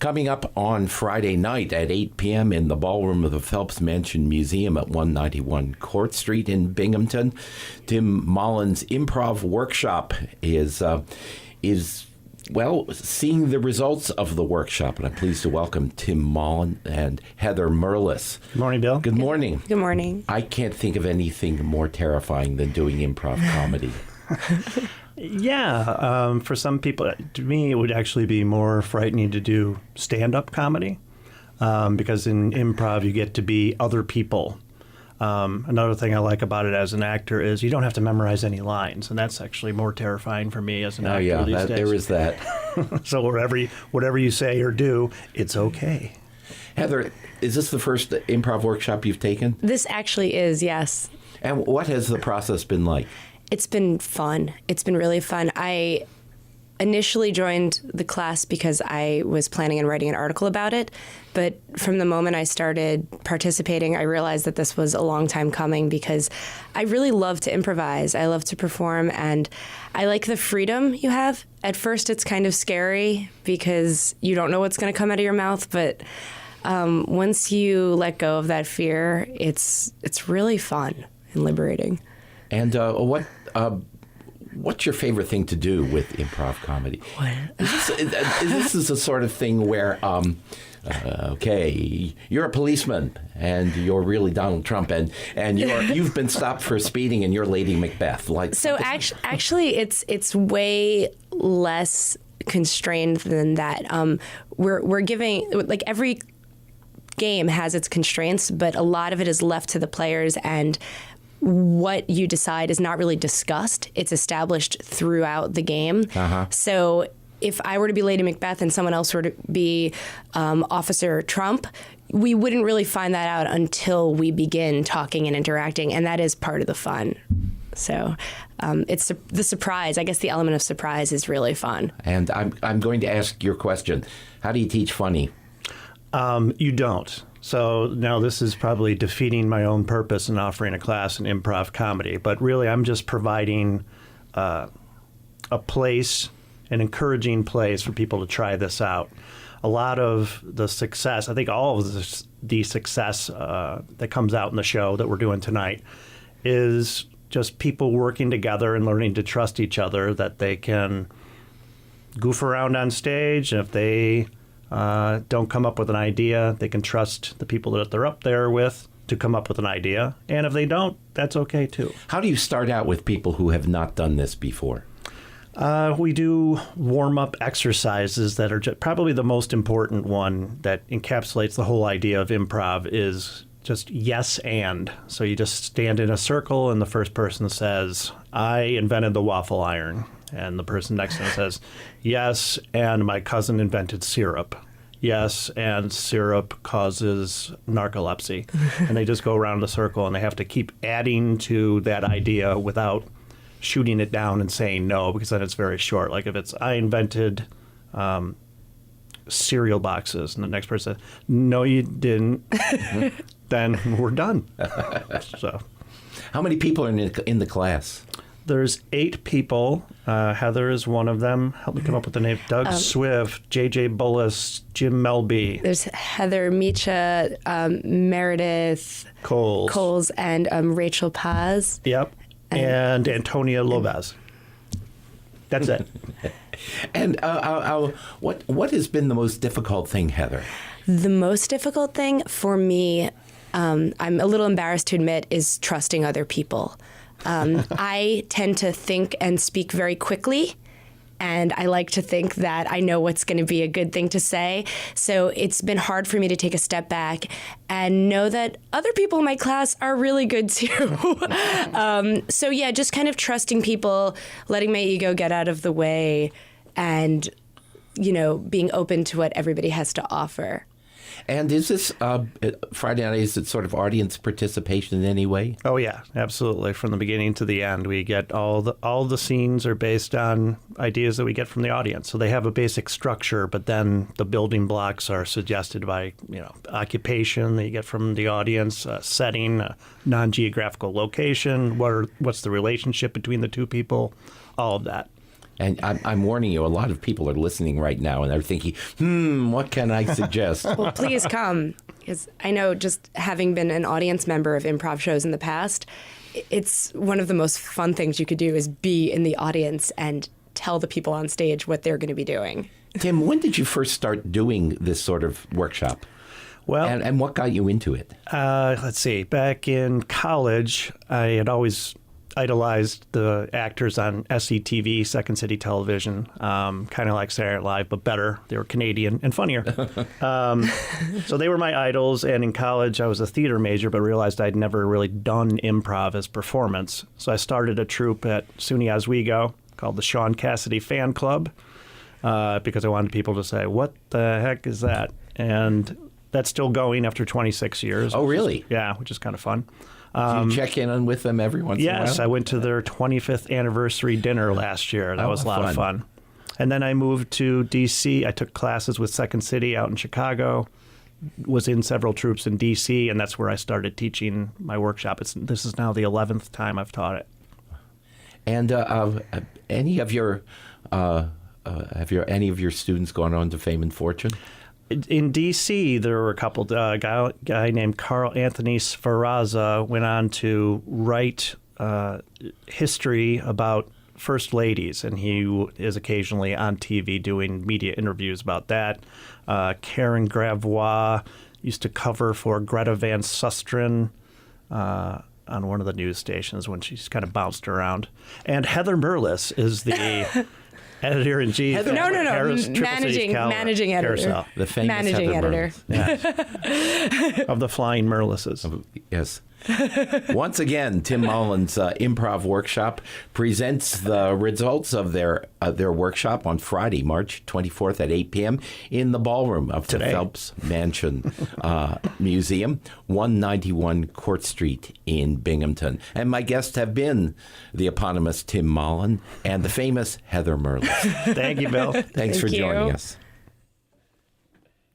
coming up on Friday night at 8 p.m. in the ballroom of the Phelps Mansion Museum at 191 Court Street in Binghamton. Tim Mollen's Improv workshop is seeing the results of the workshop. And I'm pleased to welcome Tim Mollen and Heather Merlis. Good morning, Bill. Good morning. Good morning. I can't think of anything more terrifying than doing improv comedy. Yeah, for some people, to me, it would actually be more frightening to do stand-up comedy because in improv, you get to be other people. Another thing I like about it as an actor is you don't have to memorize any lines, and that's actually more terrifying for me as an actor these days. There is that. So whatever you say or do, it's okay. Heather, is this the first improv workshop you've taken? This actually is, yes. And what has the process been like? It's been fun. It's been really fun. I initially joined the class because I was planning on writing an article about it, but from the moment I started participating, I realized that this was a long time coming because I really love to improvise. I love to perform, and I like the freedom you have. At first, it's kind of scary because you don't know what's going to come out of your mouth, but once you let go of that fear, it's really fun and liberating. And what's your favorite thing to do with improv comedy? This is the sort of thing where, okay, you're a policeman and you're really Donald Trump, and you've been stopped for speeding and you're Lady Macbeth. So actually, it's way less constrained than that. We're giving, like, every game has its constraints, but a lot of it is left to the players, and what you decide is not really discussed. It's established throughout the game. Uh-huh. So if I were to be Lady Macbeth and someone else were to be Officer Trump, we wouldn't really find that out until we begin talking and interacting, and that is part of the fun. So it's the surprise. I guess the element of surprise is really fun. And I'm going to ask your question. How do you teach funny? You don't. So now this is probably defeating my own purpose in offering a class in improv comedy. But really, I'm just providing a place, an encouraging place for people to try this out. A lot of the success, I think all of the success that comes out in the show that we're doing tonight is just people working together and learning to trust each other, that they can goof around on stage, and if they don't come up with an idea, they can trust the people that they're up there with to come up with an idea. And if they don't, that's okay too. How do you start out with people who have not done this before? We do warm-up exercises that are probably the most important one that encapsulates the whole idea of improv is just yes and. So you just stand in a circle and the first person says, I invented the waffle iron. And the person next to him says, yes, and my cousin invented syrup. Yes, and syrup causes narcolepsy. And they just go around the circle, and they have to keep adding to that idea without shooting it down and saying no, because then it's very short. Like if it's, I invented cereal boxes, and the next person says, no, you didn't, then we're done. So, how many people are in the class? There's 8 people. Heather is one of them. Help me come up with the name. Doug Swift, J.J. Bullis, Jim Melby. There's Heather Mecha, Meredith Coles, and Rachel Paz. Yep. And Antonia Lopez. That's it. And what has been the most difficult thing, Heather? The most difficult thing for me, I'm a little embarrassed to admit, is trusting other people. I tend to think and speak very quickly, and I like to think that I know what's going to be a good thing to say. So it's been hard for me to take a step back and know that other people in my class are really good too. So yeah, just kind of trusting people, letting my ego get out of the way, and, being open to what everybody has to offer. And is this Friday night, is it sort of audience participation in any way? Oh, yeah, absolutely. From the beginning to the end, we get all the scenes are based on ideas that we get from the audience. So they have a basic structure, but then the building blocks are suggested by, occupation that you get from the audience, setting, non-geographical location, what's the relationship between the two people, all of that. And I'm warning you, a lot of people are listening right now, and they're thinking, what can I suggest? Well, please come, because I know, just having been an audience member of improv shows in the past, it's one of the most fun things you could do is be in the audience and tell the people on stage what they're going to be doing. Tim, when did you first start doing this sort of workshop? Well, And what got you into it? let's see. Back in college, I had always idolized the actors on SCTV, Second City Television, kind of like Saturday Night Live, but better. They were Canadian and funnier. So they were my idols. And in college, I was a theater major, but realized I'd never really done improv as performance. So I started a troupe at SUNY Oswego called the Sean Cassidy Fan Club because I wanted people to say, what the heck is that? And that's still going after 26 years. Oh, really? Which is kind of fun. Do you check in with them every once in a while? Yes, I went to their 25th anniversary dinner last year. That was a lot of fun. And then I moved to D.C. I took classes with Second City out in Chicago, was in several troupes in D.C., and that's where I started teaching my workshop. This is now the 11th time I've taught it. And any of your students gone on to fame and fortune? In D.C., there were a couple. A guy named Carl Anthony Sferrazza went on to write history about first ladies, and he is occasionally on TV doing media interviews about that. Karen Gravois used to cover for Greta Van Susteren on one of the news stations when she's kind of bounced around. And Heather Merlis is the editor-in-chief. Managing editor. Carousel. The famous managing Heather editor. Yes. Of the Flying Merlises. Yes. Once again, Tim Mollen's improv workshop presents the results of their workshop on Friday, March 24th at 8 p.m. in the ballroom of the Phelps Mansion Museum, 191 Court Street in Binghamton. And my guests have been the eponymous Tim Mollen and the famous Heather Merlis. Thank you, Bill. Thanks for joining us.